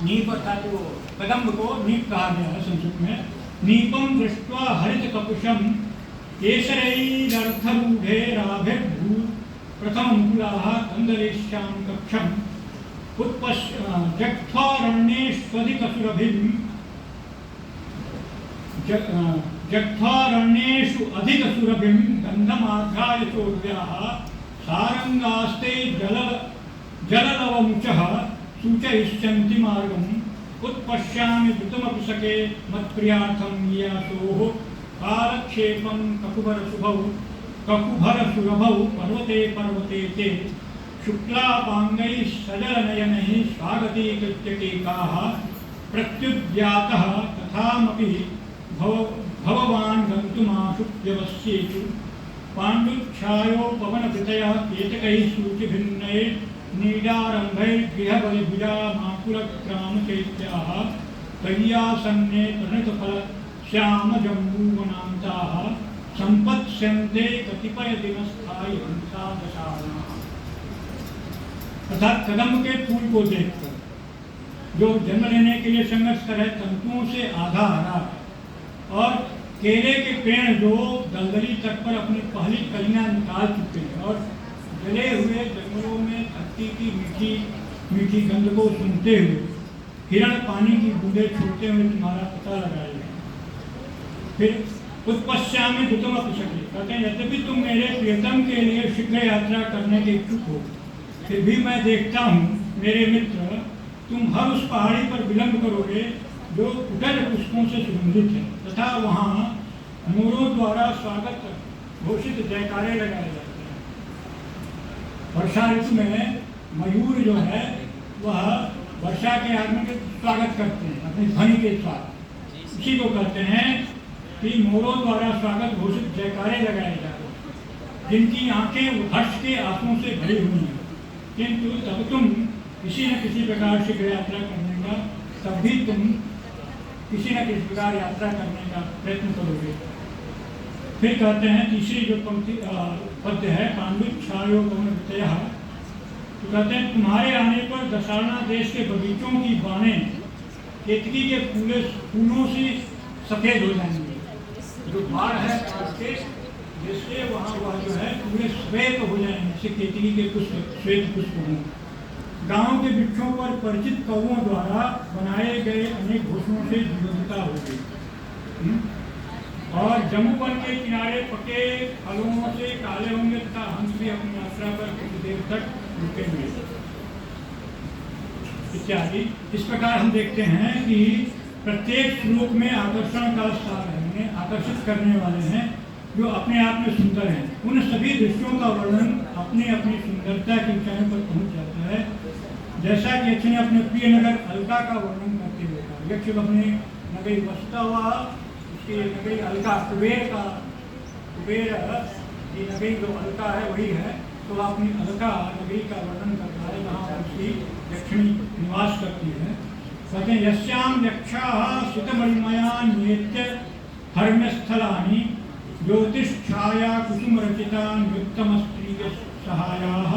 नीप अर्थात वो कदम्ब को नीप कहा गया है संस्कृत में। नीपम दृष्टवा हरित कपुषम केसरैरर्थरूढे राभिर्भू प्रथम मुकुलाः कंदलेश्याम कक्षम जग्ध्वारण्येषु अधिकसुरभिं गन्धमाघ्राय चोर्व्याः सारंगास्ते जललवमुचः सूचयिष्यन्ति मार्गम् उत्पश्यामि द्रुतमपि सखे मत्प्रियार्थं यासोः कालक्षेपं ककुभरसुरभौ पर्वते ते शुक्लापाङ्गैः सजलनयनैः स्वागतीकृत्य टीकाः प्रत्युद्यातः तथामपि भववान् गन्तुमाशु व्यवस्येषु पाण्डुच्छायो पवनकृतयः केतकैः सूचिभिन्नैः नीडारम्भैर्गृहबलिभुजामाकुलग्रामचैत्याः तय्यासन्ने प्रणितफलश्यामजम्बूवनान्ताः सम्पत्स्यन्ते कतिपयदिनस्थायी हंसादशानाः। अर्थात कदम्ब के फूल को देखकर जो जन्म लेने के लिए संघर्ष करे तंतुओं से आधा हरा है और केले के पेड़ जो दलदली तट पर अपनी पहली कलियां निकाल चुके हैं और जले हुए जंगलों में धरती की मीठी मीठी गंध को सुनते हुए हिरण पानी की बूंदे छोड़ते हुए तुम्हारा पता लगाएगा। फिर उत्पश्यामि द्रुतम अपि सखे, कहते हैं यद्यपि तुम मेरे प्रियतम के लिए शीघ्र यात्रा करने के इच्छुक हो, फिर भी मैं देखता हूँ मेरे मित्र तुम हर उस पहाड़ी पर विलंब करोगे जो कुटज पुष्पों से सुगंधित है तथा वहाँ मोरों द्वारा स्वागत घोषित जयकारे लगाए जाते हैं। वर्षा ऋतु में मयूर जो है वह वर्षा के आगमन का स्वागत करते हैं अपनी ध्वनि के साथ। इसी को कहते हैं कि मोरों द्वारा स्वागत घोषित जयकारे लगाए जा रहे हैं, जिनकी आंखें हर्ष के आंसुओं से भरी हुई हैं, किंतु तब तुम किसी न किसी प्रकार से यात्रा करने का, तब भी तुम किसी न किसी प्रकार यात्रा करने का प्रयत्न करोगे। फिर कहते हैं तीसरी जो पंक्ति पद्य है, पांडुच्छायो गौणवितयः, तो कहते हैं तुम्हारे आने पर दशारणा देश के बगीचों की बाणें केतकी के फूलों से सफेद हो जाएंगे। जो बाढ़ है के जिससे वहाँ वह जो है पूरे श्वेत हो जाएंगे, जैसे केतकी के पुष्प श्वेत पुष्प हों। गाँव के वृक्षों पर परिचित कौओं द्वारा बनाए गए अनेक घोषणों से जीवंतता होगी। और जम्मूवन के किनारे पके फलों से काले होंगे तथा हंस भी अपनी यात्रा पर कुछ देर तक रुकेंगे इत्यादि। इस प्रकार हम देखते हैं कि प्रत्येक श्लोक में आकर्षण का सार है, आकर्षित करने वाले हैं जो अपने आप में सुंदर हैं। उन सभी दृश्यों का वर्णन अपनी अपनी सुंदरता की ऊंचाई पर पहुंच जाता है। जैसा कि यक्ष ने अपने प्रिय नगर अलका का वर्णन करते हुए कहा, यक्ष अपने नगरी बसता हुआ उसकी नगरी अलका, कुबेर की नगरी जो अलका है वही है, तो अपनी अलका नगरी का वर्णन करता है जहाँ उसकी यक्षिणी निवास करती है। कहते हैं यस्याम यक्षाः सितमणिमया नियत्य हर्म्यस्थलानि ज्योतिष्छाया कुसुमरचिता नियुक्तमस्त्रीय सहायाः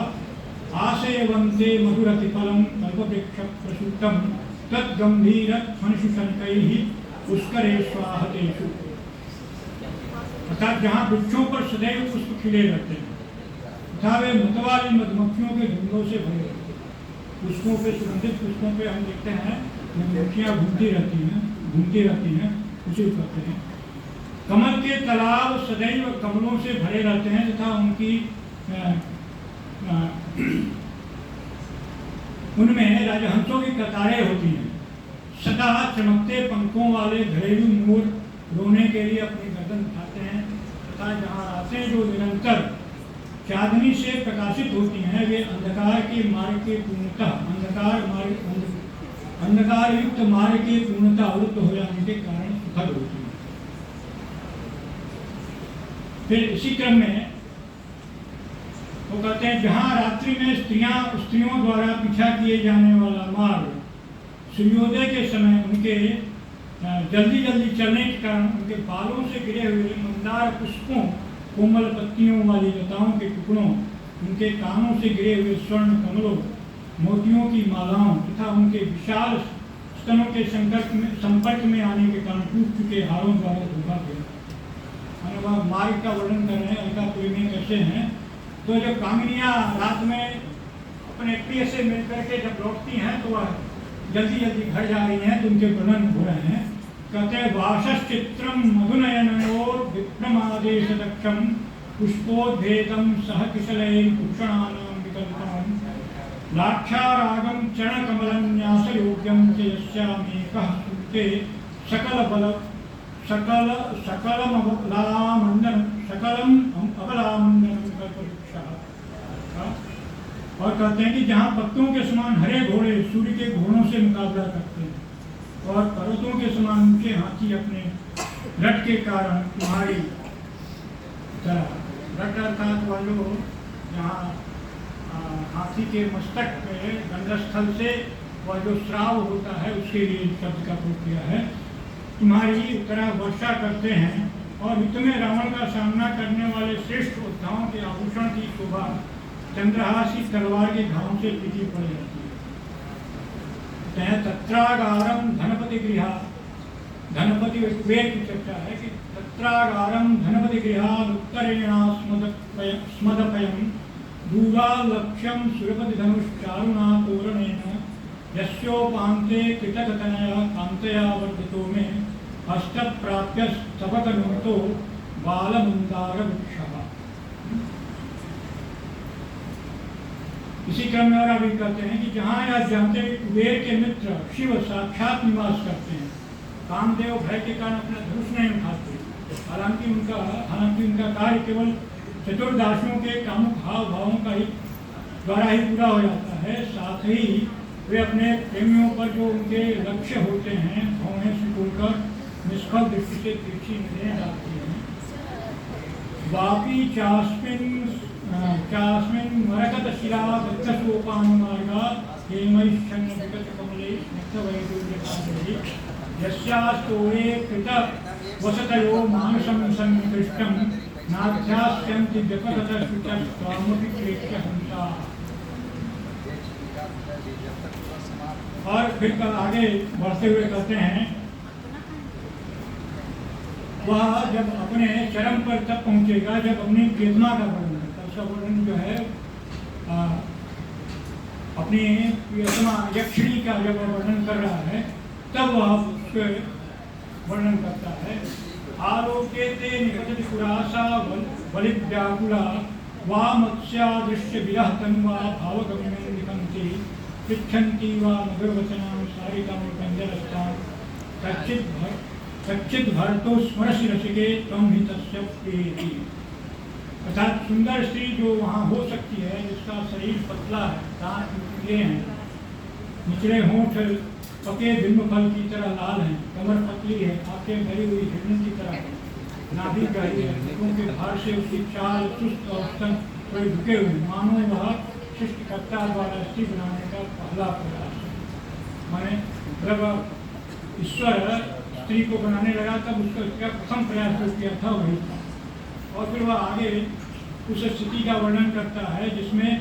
आसेवन्ते मधुरतिफलं कल्पवृक्ष प्रसूतं तद्गंभीर फणिशुशनकैः पुष्करेष्वाहतेषु। अर्थात जहाँ वृक्षों पर सदैव पुष्प खिले रहते हैं तथा वे मतवाली मधुमक्खियों के झुंडों से भरे रहते हैं। पुष्पों पे, सुगंधित पुष्पों पे हम देखते हैं मधुमक्खियाँ घूमती रहती हैं, उसी को कहते हैं। कमल के तालाब सदैव कमलों से भरे रहते हैं तथा उनकी उनमें राजहंसों की कतारें होती हैं। सदा चमकते पंखों वाले घरेलू मोर रोने के लिए अपनी गर्दन उठाते हैं तथा जहाँ रातें जो निरंतर चांदनी से प्रकाशित होती हैं वे अंधकार के मार्ग के पूर्णतः अंधकार युक्त मार्ग के पूर्णतः अवरुद्ध हो जाने के कारण सुखद होती हैं। फिर इसी क्रम में वो कहते हैं जहाँ रात्रि में स्त्रियों द्वारा पीछा किए जाने वाला मार्ग सूर्योदय के समय उनके जल्दी चलने के कारण उनके बालों से गिरे हुए मंदार पुष्पों, कोमल पत्तियों वाली लताओं के टुकड़ों, उनके कानों से गिरे हुए स्वर्ण कमलों, मोतियों की मालाओं तथा उनके विशाल स्तनों के संपर्क में आने के कारण टूट चुके हारों द्वारा धोखा गया। वह मार्ग का वर्णन कर रहे हैं अलकापुरी में कैसे हैं। तो जब कामिनियाँ रात में अपने प्रिय से मिलकर के जब लौटती हैं तो वह जल्दी घर जा रही हैं, तो उनके वर्णन हो रहे हैं। कहते हैं वासश्चित्रम मधुनयनयोर विक्रमादेश दक्षम पुष्पोद्भेदम सह किशलैर्भूषणानां विकल्पम लाक्षारागम चरणकमलन्यास योग्यम च यस्यामेकः सूते सकलम अबलामंडनम कल्पवृक्षः। और कहते हैं कि जहाँ पत्तों के समान हरे घोड़े सूर्य के घोड़ों से मुकाबला करते हैं और पर्वतों के समान ऊंचे हाथी अपने रट के कारण तुम्हारी तरह रट अर्थात वह जो जहाँ हाथी के मस्तक पे गंधस्थल से वह जो श्राव होता है उसके लिए शब्द का प्रयोग किया है। तुम्हारी तरह वर्षा करते हैं और युद्ध में रावण का सामना करने वाले श्रेष्ठ योद्धाओं के आभूषण की शोभा चंद्रहासी तलवार के घाव से पीछे पड़ जाती है। तत्रागारम धनपति गृहा, धनपति वेद की चर्चा है कि तत्रागारम धनपति गृहाद उत्तरेणा स्मदपयम दूरालक्ष्यम सुरपति धनुष्चारुणा तोरणेन यस्योपान्ते कृतकतनया कांतया वर्धितो में हस्तप्राप्य स्तपतनुतो बालमंदार वृक्षः। इसी क्रम में और अभी कहते हैं कि जहाँ आप जानते हैं कुबेर के मित्र शिव साक्षात निवास करते हैं, कामदेव भय के कारण अपना धनुष नहीं उठाते, हालांकि उनका कार्य केवल चतुर्दासियों के कामुक हाव भावों का ही द्वारा ही पूरा हो जाता है। साथ ही वे अपने प्रेमियों पर जो उनके लक्ष्य होते हैं भौहें सिकुड़कर निष्फल दृष्टि से तिरछी नजरें डालती हैं। वापी चास्मिन मरकत शिला दत्तसोपान मार्गा हेमैश्चन्न विगत कमले स्निग्धवैडूर्यकादरे यस्यास्तोरे कृत वसतयो मानसं सन्निकृष्टं नाध्यास्यन्ति व्यपगत शुचस्त्वामपि प्रेक्ष्य हंसा। और फिर आगे बढ़ते हुए कहते हैं, वह जब अपने चरम पर तब पहुंचेगा जब अपनी प्रियतमा का वर्णन करता है। उसका वर्णन जो है अपनी प्रियतमा यक्षिणी का जब वर्णन कर रहा है तब वह उसके वर्णन करता है। आलोके ते निपतति पुरासा बलिव्याकुला वा मत्स्यादृश्य विरह तन्वा भावगम्यं लिखन्ति पृच्छन्ति वा मधुरवचनां सारिकां कंजरस्तां कच्चित् भरतो स्मरसि रसिके त्वं हि तस्य प्रियेति। अर्थात सुंदर स्त्री जो वहाँ हो सकती है जिसका शरीर पतला है, दांत नुकीले हैं, निचले होंठ पके बिंब फल की तरह लाल हैं, कमर पतली है, आंखें भरी हुई हिरण की तरह है, नाभि गहरी है, के भार से उसकी चाल चुस्त और स्तन थोड़े झुके हुए, मानो वह सृष्टिकर्ता द्वारा स्त्री बनाने का पहला प्रयास है। माने जब ईश्वर स्त्री को बनाने लगा तब उसका प्रथम प्रयास जो किया था वही था। और फिर वह आगे उस स्थिति का वर्णन करता है जिसमें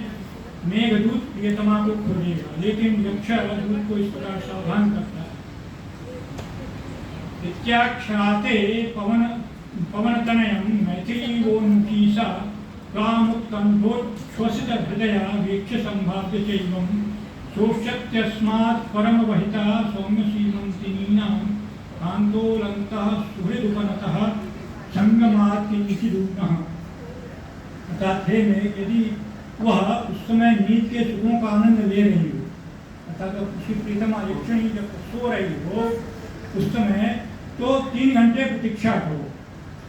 मेघदूत प्रियतमा को खोजेगा, लेकिन यक्ष दूत को इस प्रकार सावधान करता है। इत्याख्याते पवनतनयं मैथिलीवोन्मुखीसा त्वामुत्कण्ठोच्छ्वसित हृदया वीक्ष्य संभाव्य चैवं सोष्यत्यस्मात् परमवहिता सौम्यसीमन्तिनीनां कान्तोलन्तः सुहृदुपनतः संगमात् किंचिदूनः। अर्थात हे में यदि वह उस समय नींद के सुखों का आनंद ले रही हो, अर्थात उसकी प्रीतमा यक्षिणी जब सो रही हो उस समय, तो 3 घंटे प्रतीक्षा करो,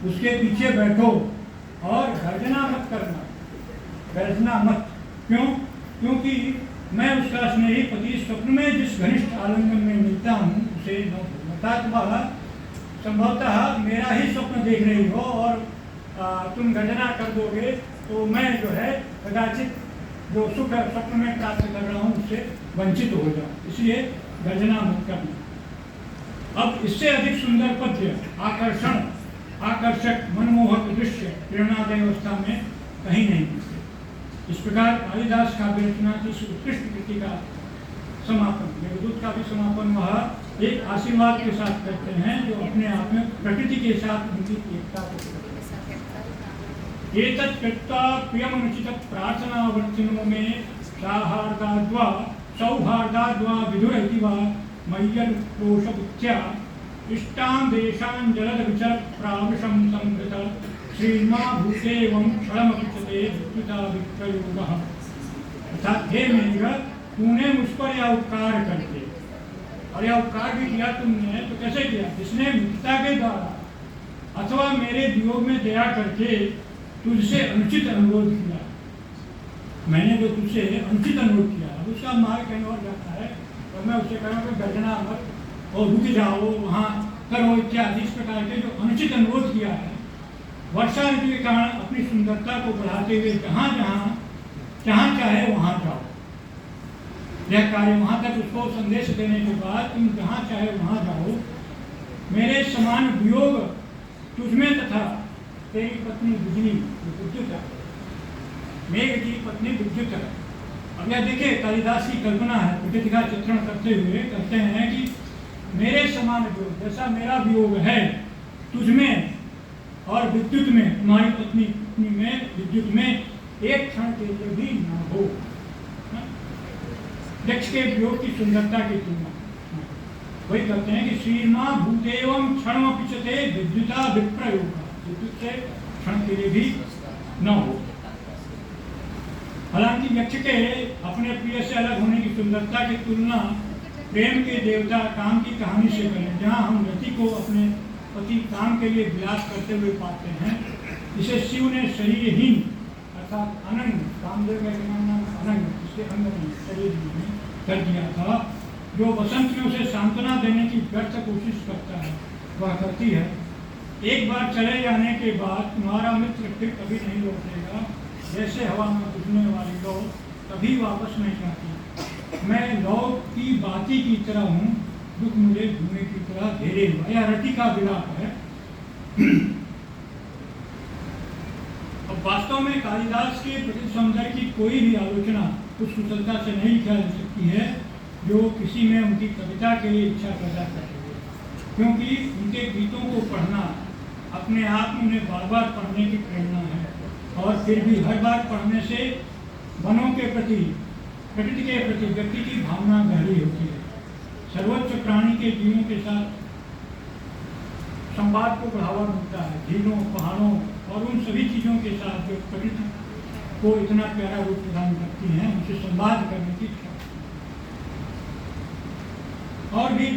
उसके पीछे बैठो और गर्जना मत करना, गर्जना मत। क्यों? क्योंकि मैं उसका स्नेही पति स्वप्न में जिस घनिष्ठ आलिंगन में मिलता हूँ उसे न भूलना। अर्थात वह संभवतः मेरा ही स्वप्न देख रही हो और तुम गर्जना कर दोगे तो मैं जो है कदाचित जो सुख स्वप्न में प्राप्त कर रहा हूँ उससे वंचित हो जाऊँ, इसलिए गर्जना मत करना। अब इससे अधिक सुंदर पद्य, आकर्षक मनमोहक दृश्य प्रेरणादायी अवस्था में कहीं नहीं मिलते। इस प्रकार कालिदास काव्य रचना की उत्कृष्ट कृति का समापन, मेघदूत का भी समापन वह एक आशीर्वाद के साथ करते हैं जो अपने आप में प्रकृति के साथ उनकी एकता को एतत् कृत्वा प्रियमनुचित प्रार्थनावर्तिनो में सौहार्दाद्वा विधुरैति वा मय्यनुक्रोशबुद्ध्या इष्टां देशां जलदविचर प्रावशं संहृत श्रीमा भूतेवं क्षणमपिचते विद्युता विप्रयोगः। अर्थात हे मेघ, तूने मुझ पर यह उपकार करके, और यह उपकार भी किया तुमने तो कैसे किया? जिसने मित्रता के द्वारा अथवा मेरे वियोग में दया करके तुझसे अनुचित अनुरोध किया, मैंने जो तुझसे अनुचित अनुरोध किया, अब उसका मार्ग कहीं और जाता है तो मैं उससे कहूँ कि गर्जना मत और रुक जाओ, वहाँ करो इत्यादि। इस प्रकार के जो अनुचित अनुरोध किया है, वर्षा ऋतु के कारण अपनी सुंदरता को बढ़ाते हुए जहाँ चाहे वहाँ जाओ, यह कार्य वहाँ तक उसको संदेश देने के बाद तुम जहाँ चाहे वहाँ जाओ, मेरे समान वियोग तुझमें तथा तेरी पत्नी बिजली विद्युत है, मेघ की पत्नी विद्युत है। अब यह देखिए कालिदास की कल्पना है, प्रकृति का चित्रण करते हुए कहते हैं कि मेरे समान वियोग, जैसा मेरा वियोग है तुझमें और विद्युत में, तुम्हारी पत्नी में विद्युत में एक क्षण के लिए भी न हो। यक्ष के वियोग की सुंदरता की तुलना वही कहते हैं कि श्रीमा भूतेवं क्षणमपिचते विद्युता विप्रयोग, विद्युत से क्षण के लिए भी न हो। हालांकि यक्ष के अपने प्रिय से अलग होने की सुंदरता की तुलना प्रेम के देवता काम की कहानी से करें, जहाँ हम रति को अपने पति काम के लिए विलास करते हुए पाते हैं। इसे शिव ने शरीरहीन अर्थात अनंग, कामदेव का नाम अनंग, इसके अंग नहीं शरीर नहीं कर दिया था। जो बसंतियों से सांत्वना देने की व्यर्थ कोशिश करता है वह करती है। एक बार चले जाने के बाद तुम्हारा मित्र फिर कभी नहीं लौटेगा, जैसे हवा में बुझने वाली लौ कभी वापस नहीं आती। मैं लौ की बाती की तरह हूँ, दुख मुझे धुएं की तरह घेरे हुआ। यह रति का विलाप है। अब वास्तव में कालिदास के प्रकृति सौंदर्य की कोई भी आलोचना उस कुशलता से नहीं की जा सकती है जो किसी में उनकी कविता के लिए इच्छा पैदा करती है, क्योंकि उनके गीतों को पढ़ना अपने आप में उन्हें बार बार पढ़ने की प्रेरणा है। और फिर भी हर बार पढ़ने से वनों के प्रति, प्रकृति के प्रति व्यक्ति की भावना गहरी होती है। सर्वोच्च प्राणी के जीवों के साथ संवाद को बढ़ावा मिलता है। झीलों, पहाड़ों और उन सभी चीज़ों के साथ जो प्रकृति को इतना प्यारा रूप प्रदान करती हैं, उनसे संवाद करने की इच्छा। और भी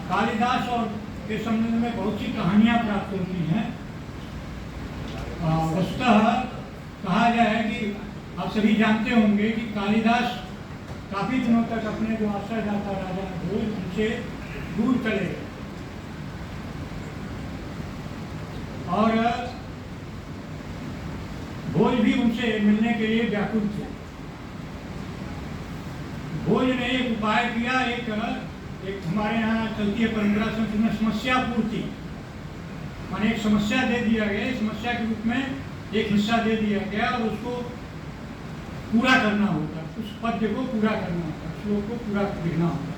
कालिदास और के संबंध में बहुत सी कहानियाँ प्राप्त होती हैं। वस्तुतः कहा गया है कि आप सभी जानते होंगे कि कालिदास काफी दिनों तक अपने जो आश्रयदाता राजा भोज उनसे दूर चले गए और भोज भी उनसे मिलने के लिए व्याकुल थे। भोज ने एक उपाय किया, एक हमारे यहाँ चलती है परंपरा से समस्या पूर्ति, माने एक समस्या दे दिया गया, समस्या के रूप में एक हिस्सा दे दिया गया और उसको पूरा करना होता, उस पद्य को पूरा करना होता, श्लोक को पूरा लिखना होता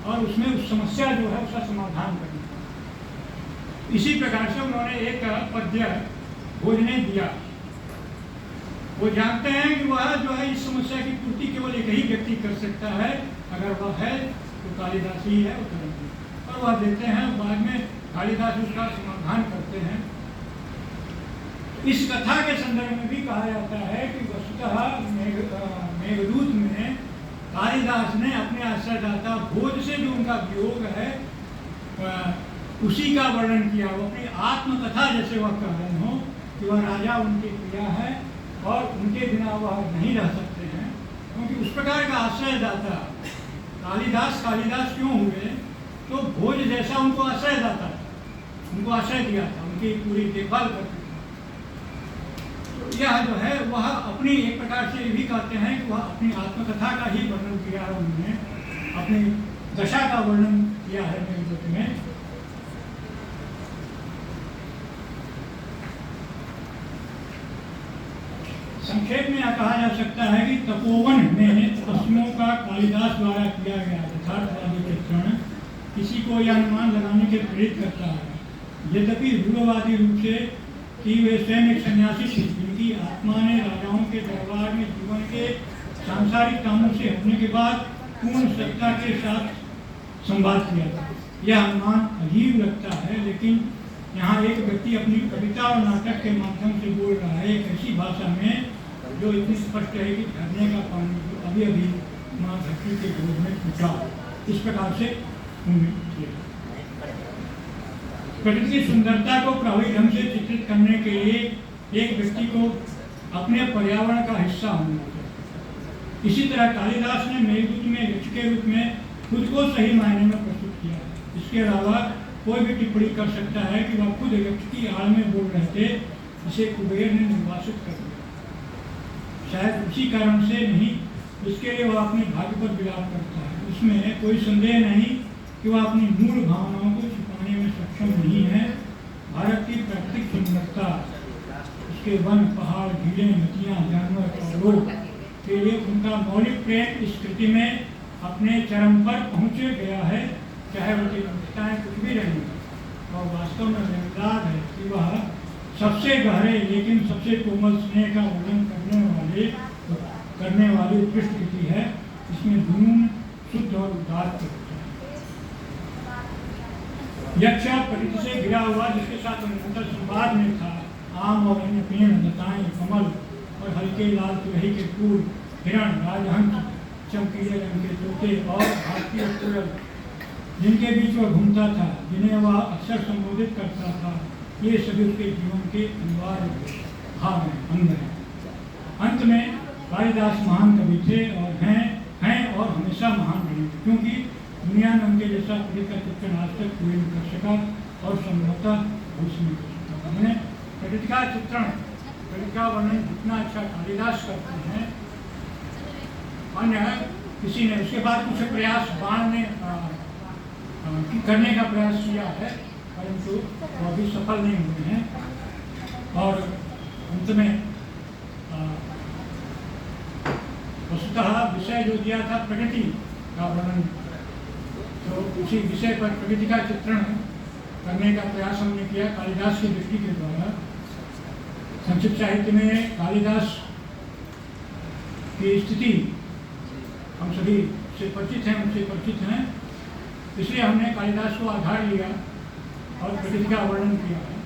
और उसमें उस समस्या जो है उसका समाधान करना होता। इसी प्रकार से उन्होंने एक पद्य भोज ने दिया। वो जानते हैं कि वह जो है इस समस्या की पूर्ति केवल एक ही व्यक्ति कर सकता है, अगर वह है तो कालिदास ही है, और वह देते हैं। बाद में कालिदास उसका समाधान करते हैं। इस कथा के संदर्भ में भी कहा जाता है कि वस्तुतः मेघदूत में कालिदास ने अपने आश्रयदाता भोज से जो उनका वियोग है उसी का वर्णन किया। वो अपनी आत्मकथा जैसे वह कह रहे हो कि वह राजा उनकी प्रिया है और उनके बिना वह नहीं रह सकते हैं, क्योंकि उस प्रकार का आश्रयदाता कालिदास क्यों हुए? तो भोज जैसा उनको आश्रयदाता था, उनको आश्रय दिया था, उनकी पूरी देखभाल करते थे। तो यह जो है वह अपनी एक प्रकार से ये भी कहते हैं कि वह अपनी आत्मकथा का ही वर्णन किया है, उन्होंने अपनी दशा का वर्णन किया है मेघदूत में। संक्षेप में यह कहा जा सकता है कि तपोवन में पश्चिमों का कालिदास द्वारा किया गया यथार्थवादी चित्रण किसी को यह अनुमान लगाने के प्रेरित करता है, यद्यपि रूढ़वादी रूप से कि वे स्वयं एक सन्यासी थे जिनकी आत्मा ने राजाओं के दरबार में जीवन के सांसारिक कामों से हटने के बाद पूर्ण सत्ता के साथ संवाद किया था। यह अनुमान अजीब लगता है, लेकिन यहाँ एक व्यक्ति अपनी कविता और नाटक के माध्यम से बोल रहा है एक ऐसी भाषा में जो इतनी स्पष्ट है कि झरने का पानी जो अभी अभी माँ धरती के गोद में टूटा, इस प्रकार से प्रकृति की सुंदरता को प्रभावी ढंग से चित्रित करने के लिए एक व्यक्ति को अपने पर्यावरण का हिस्सा होना चाहिए। इसी तरह कालिदास ने मेघदूत में यक्ष के रूप में खुद को सही मायने में प्रस्तुत किया है। इसके अलावा कोई भी टिप्पणी कर सकता है कि वह खुद यक्ष की आड़ में बोल रहे थे, इसे कुबेर ने निर्वासित कर दिया। शायद उसी कारण से नहीं, इसके लिए वह अपने भाग्य पर विलाप करता है। उसमें कोई संदेह नहीं कि वह अपनी मूल भावनाओं को छुपाने में सक्षम नहीं है। भारत की प्राकृतिक सुंदरता, उसके वन, पहाड़, झीलें, नदियाँ, जानवर और लोग के लिए उनका मौलिक प्रेम इस कृति में अपने चरम पर पहुँच गया है, चाहे उनकी कविताएँ कुछ भी रही। और वास्तव में बेमिसाल है कि वह सबसे गहरे लेकिन सबसे कोमल स्नेह का वर्णन करने वाली उत्कृष्ट कृति है। इसमें जुनून, शुद्ध और उदार होता है। यक्ष प्रकृति से घिरा हुआ जिसके साथ निरंतर संवाद में था, आम और अन्य पेड़, लताएं, कमल और हल्के लाल तुरही के फूल, हिरण, राजहंस, चमकीले रंग के तोते और भारतीय कोयल जिनके बीच वह घूमता था, जिन्हें वह अक्सर संबोधित करता था, ये सभी उसके जीवन के अनिवार्य भाग हैं, अंग हैं। अंत में कालिदास महान कवि थे और हैं और हमेशा महान रहेंगे, क्योंकि दुनिया में उनके जैसा प्रकृति का चित्रण आज तक कोई नहीं कर सका और संभवतः भविष्य नहीं कर सका। उन्होंने प्रकृति का चित्रण, प्रकृति का वर्णन जितना अच्छा कालिदास करते हैं, अन्य किसी ने उसके बाद कुछ प्रयास बाण ने करने का प्रयास किया है, परंतु वो अभी सफल नहीं हुए हैं। और अंत में वस्तुतः विषय जो दिया था प्रकृति का वर्णन, तो उसी विषय पर प्रकृति का चित्रण करने का प्रयास हमने किया कालिदास की दृष्टि के द्वारा। संक्षिप्त साहित्य में कालिदास की स्थिति हम सभी से परिचित हैं, उनसे परिचित हैं, इसलिए हमने कालिदास को आधार लिया और प्रकृति का वर्णन किया है।